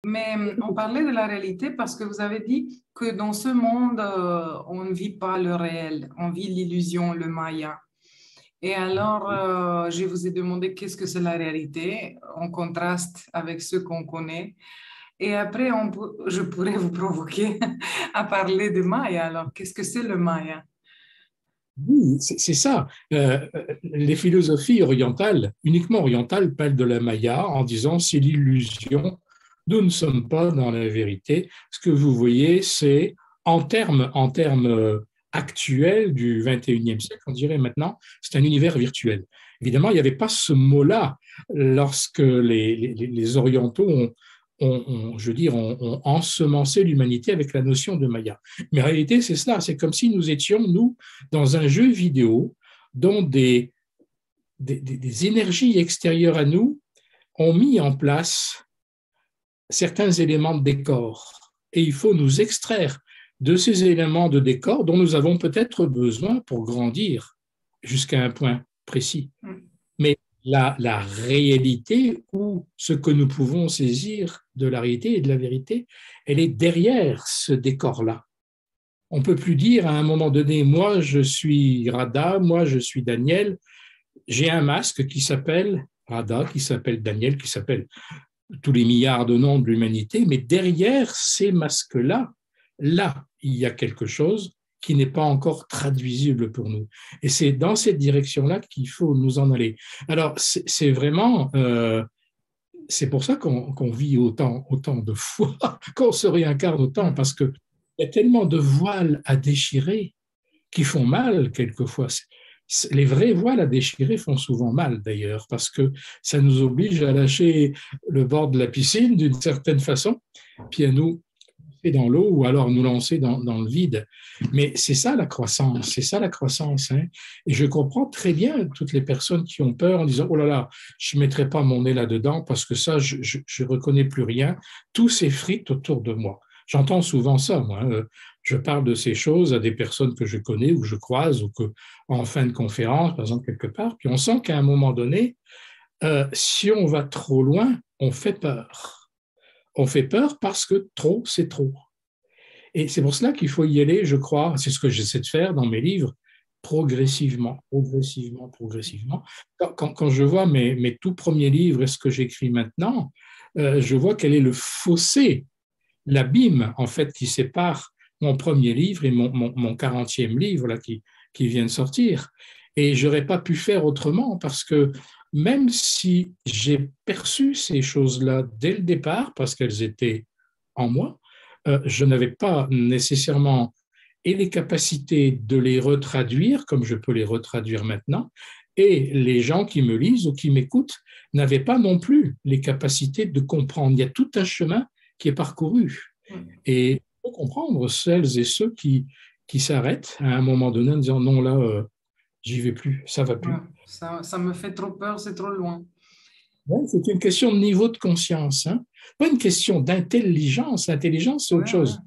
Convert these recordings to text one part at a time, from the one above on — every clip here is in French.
Mais on parlait de la réalité parce que vous avez dit que dans ce monde, on ne vit pas le réel, on vit l'illusion, le maya. Et alors, je vous ai demandé qu'est-ce que c'est la réalité en contraste avec ce qu'on connaît. Et après, je pourrais vous provoquer à parler de Maya. Alors, qu'est-ce que c'est le Maya? Oui, c'est ça. Les philosophies orientales, uniquement orientales, parlent de la Maya en disant c'est l'illusion, nous ne sommes pas dans la vérité. Ce que vous voyez, c'est en termes actuels du 21e siècle, on dirait maintenant, c'est un univers virtuel. Évidemment, il n'y avait pas ce mot-là lorsque les Orientaux je veux dire, ont ensemencé l'humanité avec la notion de Maya. Mais en réalité, c'est cela. C'est comme si nous étions, nous, dans un jeu vidéo dont des énergies extérieures à nous ont mis en place certains éléments de décor. Et il faut nous extraire de ces éléments de décor dont nous avons peut-être besoin pour grandir jusqu'à un point précis. Mais la réalité ou ce que nous pouvons saisir de la réalité et de la vérité, elle est derrière ce décor-là. On ne peut plus dire à un moment donné, moi je suis Radha, moi je suis Daniel, j'ai un masque qui s'appelle Radha, qui s'appelle Daniel, qui s'appelle tous les milliards de noms de l'humanité, mais derrière ces masques-là, là, il y a quelque chose qui n'est pas encore traduisible pour nous. Et c'est dans cette direction-là qu'il faut nous en aller. Alors, c'est vraiment, c'est pour ça qu'on vit autant de fois, qu'on se réincarne autant, parce qu'il y a tellement de voiles à déchirer qui font mal quelquefois. Les vraies voiles à déchirer font souvent mal d'ailleurs, parce que ça nous oblige à lâcher le bord de la piscine d'une certaine façon, puis à nous lancer dans l'eau ou alors nous lancer dans le vide. Mais c'est ça la croissance, c'est ça la croissance. Hein. Et je comprends très bien toutes les personnes qui ont peur en disant, oh là là, je ne mettrai pas mon nez là-dedans parce que ça, je ne reconnais plus rien, tout s'effrite autour de moi. J'entends souvent ça, moi. Je parle de ces choses à des personnes que je connais ou je croise ou que en fin de conférence, par exemple, quelque part, puis on sent qu'à un moment donné, si on va trop loin, on fait peur. On fait peur parce que trop, c'est trop. Et c'est pour cela qu'il faut y aller, je crois, c'est ce que j'essaie de faire dans mes livres, progressivement, progressivement, progressivement. Quand je vois mes tout premiers livres et ce que j'écris maintenant, je vois quel est le fossé, l'abîme, en fait, qui sépare mon premier livre et mon 40e livre là, qui vient de sortir. Et je n'aurais pas pu faire autrement parce que même si j'ai perçu ces choses-là dès le départ, parce qu'elles étaient en moi, je n'avais pas nécessairement et les capacités de les retraduire comme je peux les retraduire maintenant, et les gens qui me lisent ou qui m'écoutent n'avaient pas non plus les capacités de comprendre. Il y a tout un chemin qui est parcouru. Et il faut comprendre celles et ceux qui s'arrêtent à un moment donné en disant non, là, j'y vais plus, ça va Ouais, plus. ça me fait trop peur, c'est trop loin. Ouais, c'est une question de niveau de conscience, hein. Pas une question d'intelligence. L'intelligence, c'est autre Ouais, ouais. chose.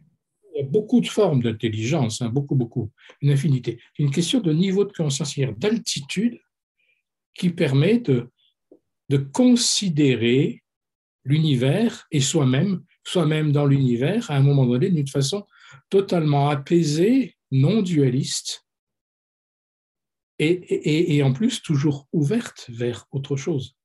Il y a beaucoup de formes d'intelligence, hein, beaucoup, beaucoup, une infinité. C'est une question de niveau de conscience, c'est-à-dire d'altitude qui permet de considérer l'univers et soi-même dans l'univers, à un moment donné, d'une façon totalement apaisée, non dualiste, et en plus toujours ouverte vers autre chose.